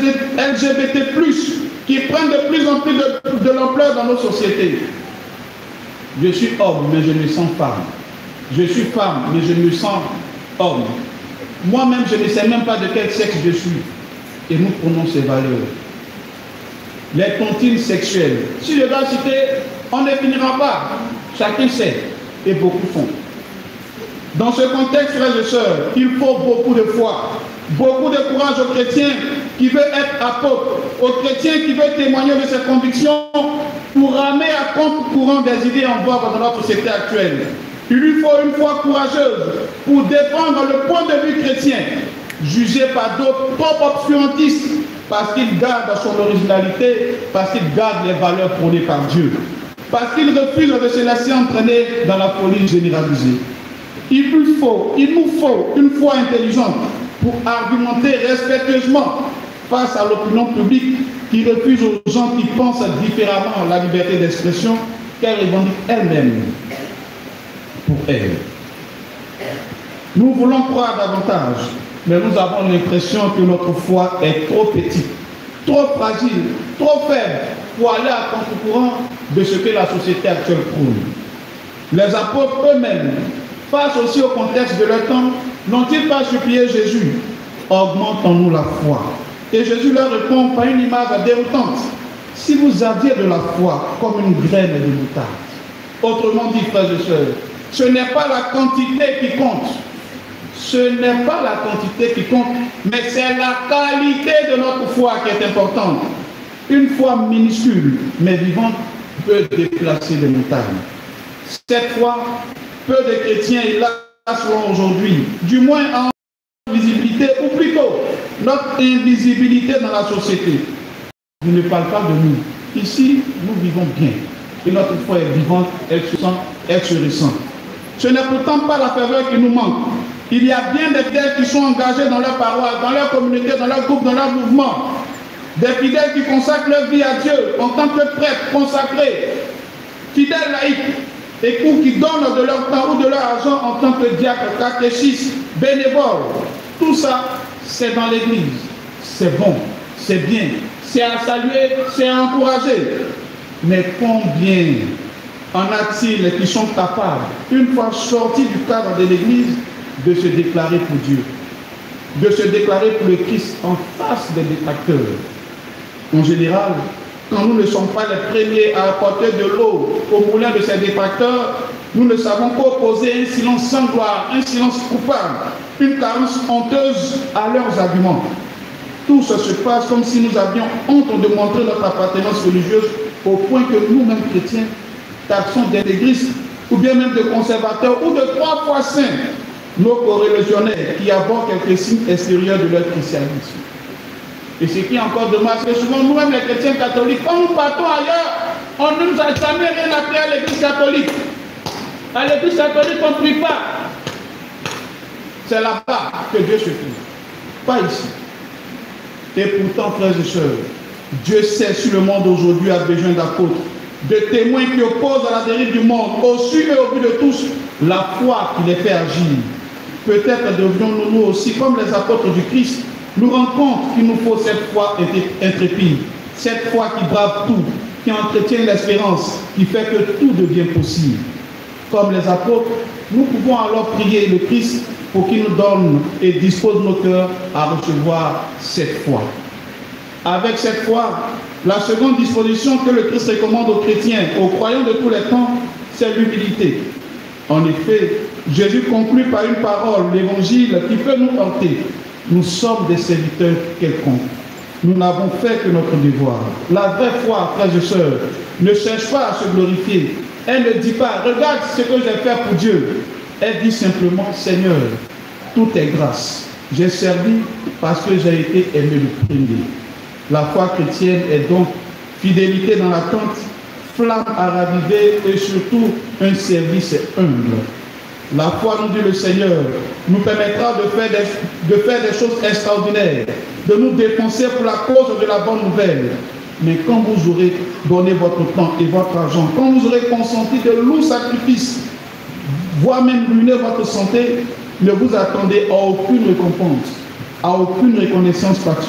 LGBT+, qui prennent de plus en plus de l'ampleur dans nos sociétés. Je suis homme, mais je me sens femme. Je suis femme, mais je me sens homme. Moi-même, je ne sais même pas de quel sexe je suis. Et nous prenons ces valeurs. Les tontines sexuelles. Si je dois citer, on ne finira pas. Chacun sait. Et beaucoup font. Dans ce contexte, frères et sœurs, il faut beaucoup de foi, beaucoup de courage aux chrétiens qui veulent être apôtres, aux chrétiens qui veulent témoigner de ses convictions pour ramener à contre-courant des idées en vogue dans notre société actuelle. Il lui faut une foi courageuse pour défendre le point de vue chrétien, jugé par d'autres trop obscurantistes, parce qu'il garde son originalité, parce qu'il garde les valeurs prônées par Dieu, parce qu'il refuse de se laisser entraîner dans la folie généralisée. Il nous faut une foi intelligente pour argumenter respectueusement face à l'opinion publique qui refuse aux gens qui pensent différemment la liberté d'expression qu'elle revendique elle-même pour elle. Nous voulons croire davantage, mais nous avons l'impression que notre foi est trop petite, trop fragile, trop faible pour aller à contre-courant de ce que la société actuelle prône. Les apôtres eux-mêmes, face aussi au contexte de leur temps, n'ont-ils pas supplié Jésus? Augmentons-nous la foi. Et Jésus leur répond par une image déroutante. Si vous aviez de la foi comme une graine de moutarde. Autrement dit, frères et sœurs, ce n'est pas la quantité qui compte. Ce n'est pas la quantité qui compte, mais c'est la qualité de notre foi qui est importante. Une foi minuscule, mais vivante, peut déplacer des montagnes. Cette foi, peu de chrétiens y l'assurent aujourd'hui, du moins en visibilité, ou plutôt notre invisibilité dans la société. Je ne parle pas de nous. Ici, nous vivons bien. Et notre foi est vivante, elle se ressent. Ce n'est pourtant pas la ferveur qui nous manque. Il y a bien des fidèles qui sont engagés dans leur paroisse, dans leur communauté, dans leur groupe, dans leur mouvement. Des fidèles qui consacrent leur vie à Dieu en tant que prêtres consacrés, fidèles laïcs, et qui donnent de leur temps ou de leur argent en tant que diacres, catéchistes, bénévoles. Tout ça, c'est dans l'Église. C'est bon, c'est bien, c'est à saluer, c'est à encourager. Mais combien en a-t-il qui sont capables, une fois sortis du cadre de l'Église, de se déclarer pour Dieu, de se déclarer pour le Christ en face des détracteurs? En général, quand nous ne sommes pas les premiers à apporter de l'eau au moulin de ces détracteurs, nous ne savons qu'opposer un silence sans gloire, un silence coupable, une carence honteuse à leurs arguments. Tout ça se passe comme si nous avions honte de montrer notre appartenance religieuse au point que nous-mêmes chrétiens taxons d'intégristes ou bien même de conservateurs ou de 3 fois saints nos coreligionnaires qui abordent quelques signes extérieurs de leur christianisme. Et ce qui est encore dommage, c'est que souvent nous-mêmes les chrétiens catholiques, quand nous partons ailleurs, on ne nous a jamais rien appris à l'église catholique. À l'église catholique, on ne prie pas. C'est là-bas que Dieu se fait, pas ici. Et pourtant, frères et sœurs, Dieu sait si le monde aujourd'hui a besoin d'apôtres, de témoins qui opposent à la dérive du monde, au su et au but de tous, la foi qui les fait agir. Peut-être devrions-nous nous aussi, comme les apôtres du Christ, nous rendre compte qu'il nous faut cette foi intrépide, cette foi qui brave tout, qui entretient l'espérance, qui fait que tout devient possible. Comme les apôtres, nous pouvons alors prier le Christ pour qu'il nous donne et dispose nos cœurs à recevoir cette foi. Avec cette foi, la seconde disposition que le Christ recommande aux chrétiens, aux croyants de tous les temps, c'est l'humilité. En effet, Jésus conclut par une parole, l'évangile, qui peut nous porter. Nous sommes des serviteurs quelconques. Nous n'avons fait que notre devoir. La vraie foi, frères et sœurs, ne cherche pas à se glorifier. Elle ne dit pas, regarde ce que j'ai fait pour Dieu. Elle dit simplement, Seigneur, tout est grâce. J'ai servi parce que j'ai été aimé le premier. La foi chrétienne est donc fidélité dans l'attente, flamme à raviver et surtout un service humble. La foi, nous dit le Seigneur, nous permettra de faire des choses extraordinaires, de nous dépenser pour la cause de la bonne nouvelle. Mais quand vous aurez donné votre temps et votre argent, quand vous aurez consenti de lourds sacrifices, voire même ruiner votre santé, ne vous attendez à aucune récompense, à aucune reconnaissance particulière.